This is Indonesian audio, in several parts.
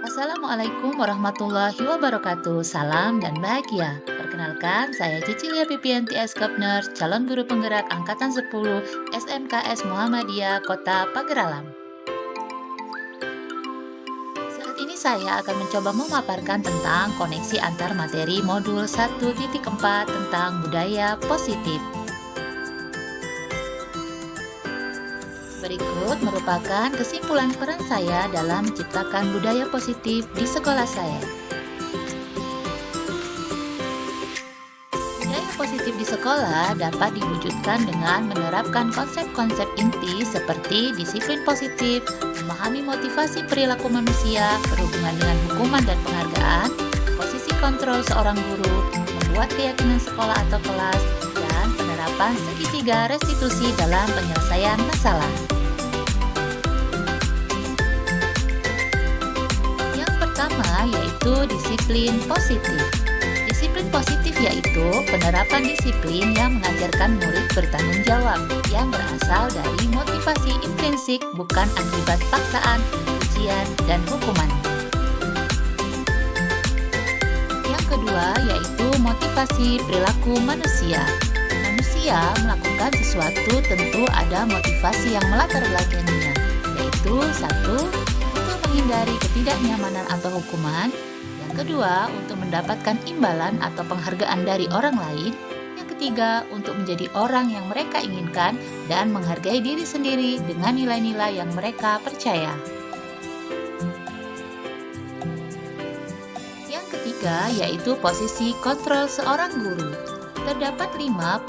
Assalamualaikum warahmatullahi wabarakatuh. Salam dan bahagia. Perkenalkan, saya Cecilia Pipianti Eskopner, calon guru penggerak Angkatan 10 SMKS Muhammadiyah Kota Pageralam. Saat ini saya akan mencoba memaparkan tentang koneksi antar materi modul 1.4 tentang budaya positif. Berikut merupakan kesimpulan peran saya dalam menciptakan budaya positif di sekolah saya. Budaya positif di sekolah dapat diwujudkan dengan menerapkan konsep-konsep inti seperti disiplin positif, memahami motivasi perilaku manusia, berhubungan dengan hukuman dan penghargaan, posisi kontrol seorang guru, membuat keyakinan sekolah atau kelas, dan penerapan segitiga restitusi dalam penyelesaian masalah. Yang pertama yaitu disiplin positif. Disiplin positif yaitu penerapan disiplin yang mengajarkan murid bertanggung jawab yang berasal dari motivasi intrinsik bukan akibat paksaan, ujian, dan hukuman. Yang kedua yaitu motivasi perilaku manusia. Manusia melakukan sesuatu tentu ada motivasi yang melatar belakanginya, yaitu satu, untuk menghindari ketidaknyamanan atau hukuman. Yang kedua, untuk mendapatkan imbalan atau penghargaan dari orang lain. Yang ketiga, untuk menjadi orang yang mereka inginkan dan menghargai diri sendiri dengan nilai-nilai yang mereka percaya. Yang ketiga, yaitu posisi kontrol seorang guru. Terdapat 5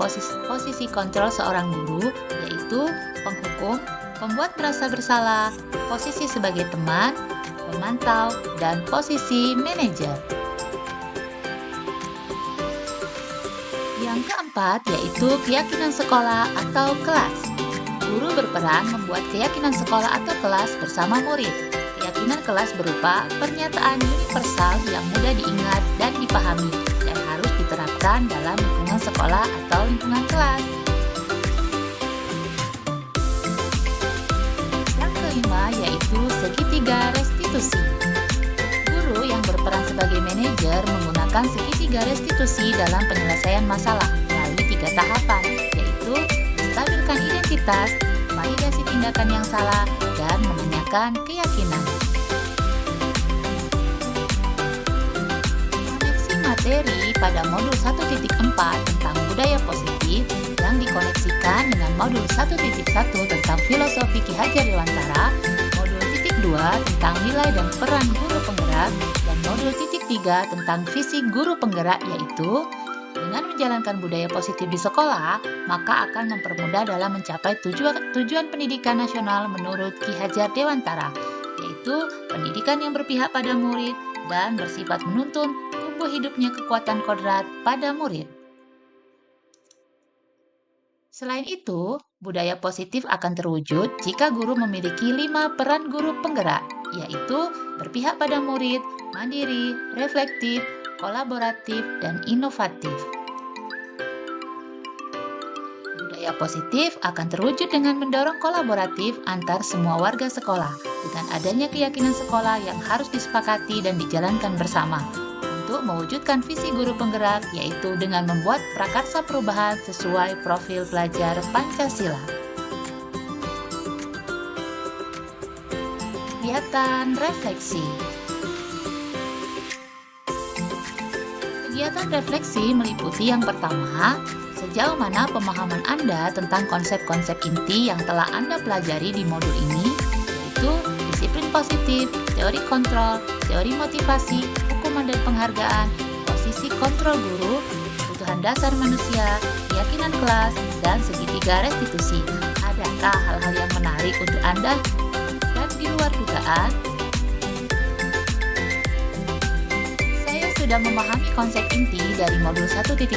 posisi kontrol seorang guru, yaitu penghukum, pembuat merasa bersalah, posisi sebagai teman, pemantau, dan posisi manajer. Yang keempat yaitu keyakinan sekolah atau kelas. Guru berperan membuat keyakinan sekolah atau kelas bersama murid. Keyakinan kelas berupa pernyataan universal yang mudah diingat dan dipahami dan harus diterapkan dalam lingkungan sekolah atau lingkungan kelas. Yang kelima yaitu segitiga restitusi. Guru yang berperan sebagai manajer menggunakan segitiga restitusi dalam penyelesaian masalah melalui 3 tahapan, yaitu menstabilkan identitas, validasi tindakan yang salah, dan menanyakan keyakinan. Koneksi materi pada modul 1.4 tentang budaya positif yang dikoneksikan dengan modul 1.1 tentang filosofi Ki Hajar Dewantara, modul titik 2 tentang nilai dan peran guru penggerak, dan modul titik 3 tentang visi guru penggerak, yaitu dengan menjalankan budaya positif di sekolah, maka akan mempermudah dalam mencapai tujuan pendidikan nasional menurut Ki Hajar Dewantara, yaitu pendidikan yang berpihak pada murid dan bersifat menuntun tumbuh hidupnya kekuatan kodrat pada murid. Selain itu, budaya positif akan terwujud jika guru memiliki 5 peran guru penggerak, yaitu berpihak pada murid, mandiri, reflektif, kolaboratif, dan inovatif. Budaya positif akan terwujud dengan mendorong kolaboratif antar semua warga sekolah, dengan adanya keyakinan sekolah yang harus disepakati dan dijalankan bersama, untuk mewujudkan visi guru penggerak, yaitu dengan membuat prakarsa perubahan sesuai profil pelajar Pancasila. Kegiatan refleksi. Kegiatan refleksi meliputi yang pertama, sejauh mana pemahaman Anda tentang konsep-konsep inti yang telah Anda pelajari di modul ini, yaitu disiplin positif, teori kontrol, teori motivasi, hukuman dan penghargaan, posisi kontrol guru, kebutuhan dasar manusia, keyakinan kelas, dan segitiga restitusi. Adakah hal-hal yang menarik untuk Anda dan di luar dugaan? Saya sudah memahami konsep inti dari modul 1.4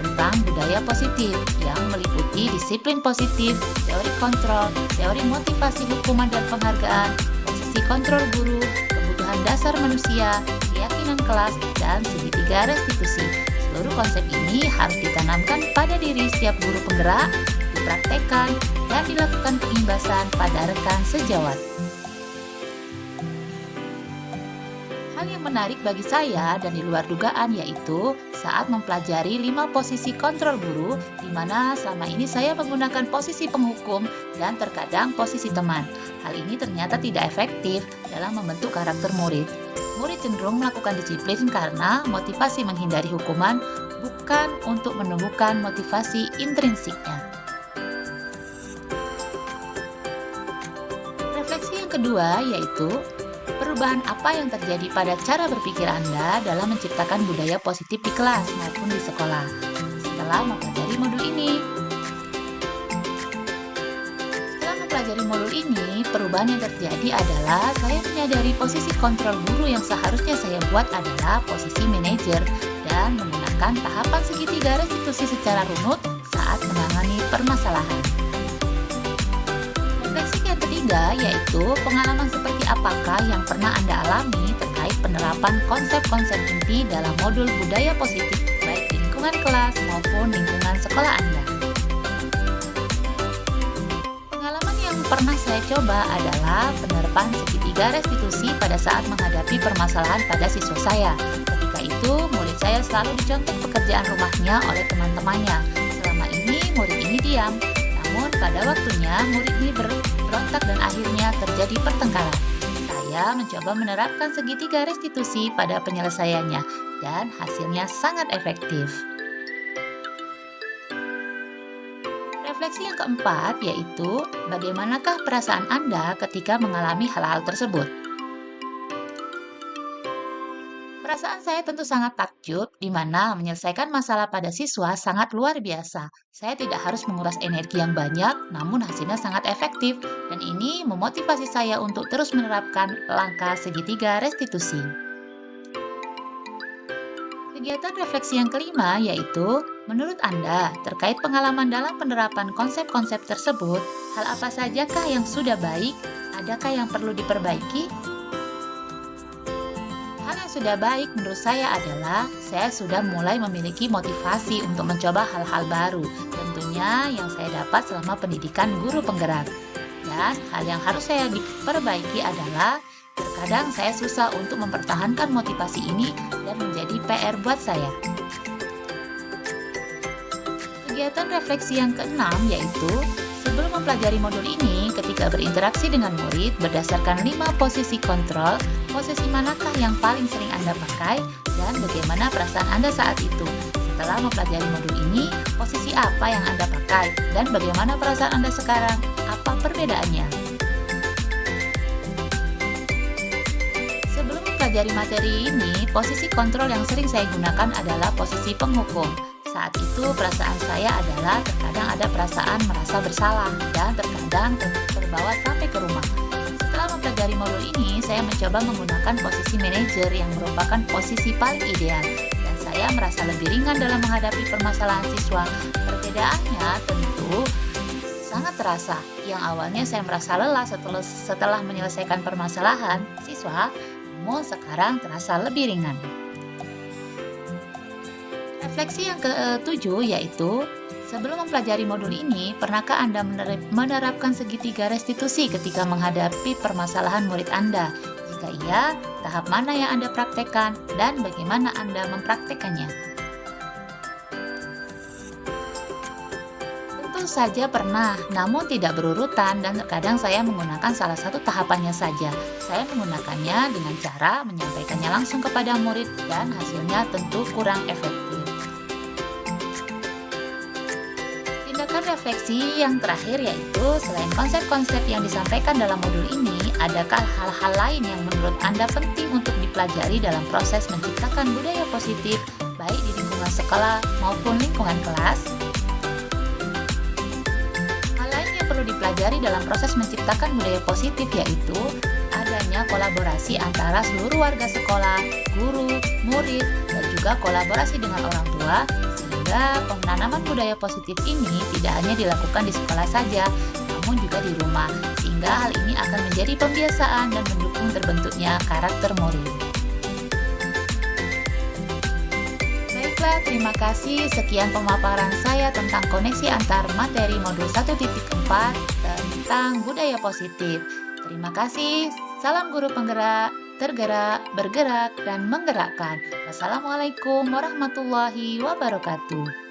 tentang budaya positif yang meliputi disiplin positif, teori kontrol, teori motivasi hukuman dan penghargaan, posisi kontrol guru, kebutuhan dasar manusia, keyakinan kelas, dan segitiga restitusi. Seluruh konsep ini harus ditanamkan pada diri setiap guru penggerak, dipraktekkan, dan dilakukan penyimbasan pada rekan sejawat. Hal yang menarik bagi saya dan di luar dugaan yaitu saat mempelajari 5 posisi kontrol guru, di mana selama ini saya menggunakan posisi penghukum dan terkadang posisi teman. Hal ini ternyata tidak efektif dalam membentuk karakter murid. Murid cenderung melakukan disiplin karena motivasi menghindari hukuman, bukan untuk menumbuhkan motivasi intrinsiknya. Refleksi yang kedua yaitu perubahan apa yang terjadi pada cara berpikir Anda dalam menciptakan budaya positif di kelas maupun di sekolah setelah mempelajari modul ini. Setelah mempelajari modul ini, perubahan yang terjadi adalah saya menyadari posisi kontrol guru yang seharusnya saya buat adalah posisi manajer dan menggunakan tahapan segitiga restitusi secara runut saat menangani permasalahan. Refleksi yang ketiga yaitu pengalaman seperti apakah yang pernah Anda alami terkait penerapan konsep-konsep inti dalam modul budaya positif baik di lingkungan kelas maupun lingkungan sekolah Anda. Pengalaman yang pernah saya coba adalah penerapan segitiga restitusi pada saat menghadapi permasalahan pada siswa saya. Ketika itu, murid saya selalu dicontek pekerjaan rumahnya oleh teman-temannya. Selama ini, murid ini diam. Namun pada waktunya murid ini berontak dan akhirnya terjadi pertengkaran. Saya mencoba menerapkan segitiga restitusi pada penyelesaiannya dan hasilnya sangat efektif. Refleksi yang keempat yaitu bagaimanakah perasaan Anda ketika mengalami hal-hal tersebut? Perasaan saya tentu sangat takjub, di mana menyelesaikan masalah pada siswa sangat luar biasa. Saya tidak harus menguras energi yang banyak, namun hasilnya sangat efektif, dan ini memotivasi saya untuk terus menerapkan langkah segitiga restitusi. Kegiatan refleksi yang kelima yaitu, menurut Anda, terkait pengalaman dalam penerapan konsep-konsep tersebut, hal apa sajakah yang sudah baik? Adakah yang perlu diperbaiki? Hal yang sudah baik menurut saya adalah saya sudah mulai memiliki motivasi untuk mencoba hal-hal baru, tentunya yang saya dapat selama pendidikan guru penggerak. Dan hal yang harus saya diperbaiki adalah terkadang saya susah untuk mempertahankan motivasi ini dan menjadi PR buat saya. Kegiatan refleksi yang keenam yaitu sebelum mempelajari modul ini, ketika berinteraksi dengan murid berdasarkan 5 posisi kontrol, posisi manakah yang paling sering Anda pakai dan bagaimana perasaan Anda saat itu? Setelah mempelajari modul ini, posisi apa yang Anda pakai dan bagaimana perasaan Anda sekarang? Apa perbedaannya? Sebelum mempelajari materi ini, posisi kontrol yang sering saya gunakan adalah posisi penghukum. Saat itu perasaan saya adalah terkadang ada perasaan merasa bersalah dan terkadang terbawa sampai ke rumah. Setelah mempelajari modul ini, saya mencoba menggunakan posisi manajer yang merupakan posisi paling ideal dan saya merasa lebih ringan dalam menghadapi permasalahan siswa. Perbedaannya tentu sangat terasa. Yang awalnya saya merasa lelah setelah menyelesaikan permasalahan siswa, namun sekarang terasa lebih ringan. Refleksi yang ke-7 yaitu, sebelum mempelajari modul ini, pernahkah Anda menerapkan segitiga restitusi ketika menghadapi permasalahan murid Anda? Jika iya, tahap mana yang Anda praktekkan dan bagaimana Anda mempraktekannya? Tentu saja pernah, namun tidak berurutan dan terkadang saya menggunakan salah satu tahapannya saja. Saya menggunakannya dengan cara menyampaikannya langsung kepada murid dan hasilnya tentu kurang efektif. Refleksi yang terakhir yaitu, selain konsep-konsep yang disampaikan dalam modul ini, adakah hal-hal lain yang menurut Anda penting untuk dipelajari dalam proses menciptakan budaya positif, baik di lingkungan sekolah maupun lingkungan kelas? Hal lain yang perlu dipelajari dalam proses menciptakan budaya positif yaitu, adanya kolaborasi antara seluruh warga sekolah, guru, murid, dan juga kolaborasi dengan orang tua, sehingga penanaman budaya positif ini tidak hanya dilakukan di sekolah saja, namun juga di rumah, sehingga hal ini akan menjadi pembiasaan dan mendukung terbentuknya karakter murid. Baiklah, terima kasih. Sekian pemaparan saya tentang koneksi antar materi modul 1.4 tentang budaya positif. Terima kasih. Salam guru penggerak. tergerak, bergerak, dan menggerakkan. Wassalamualaikum warahmatullahi wabarakatuh.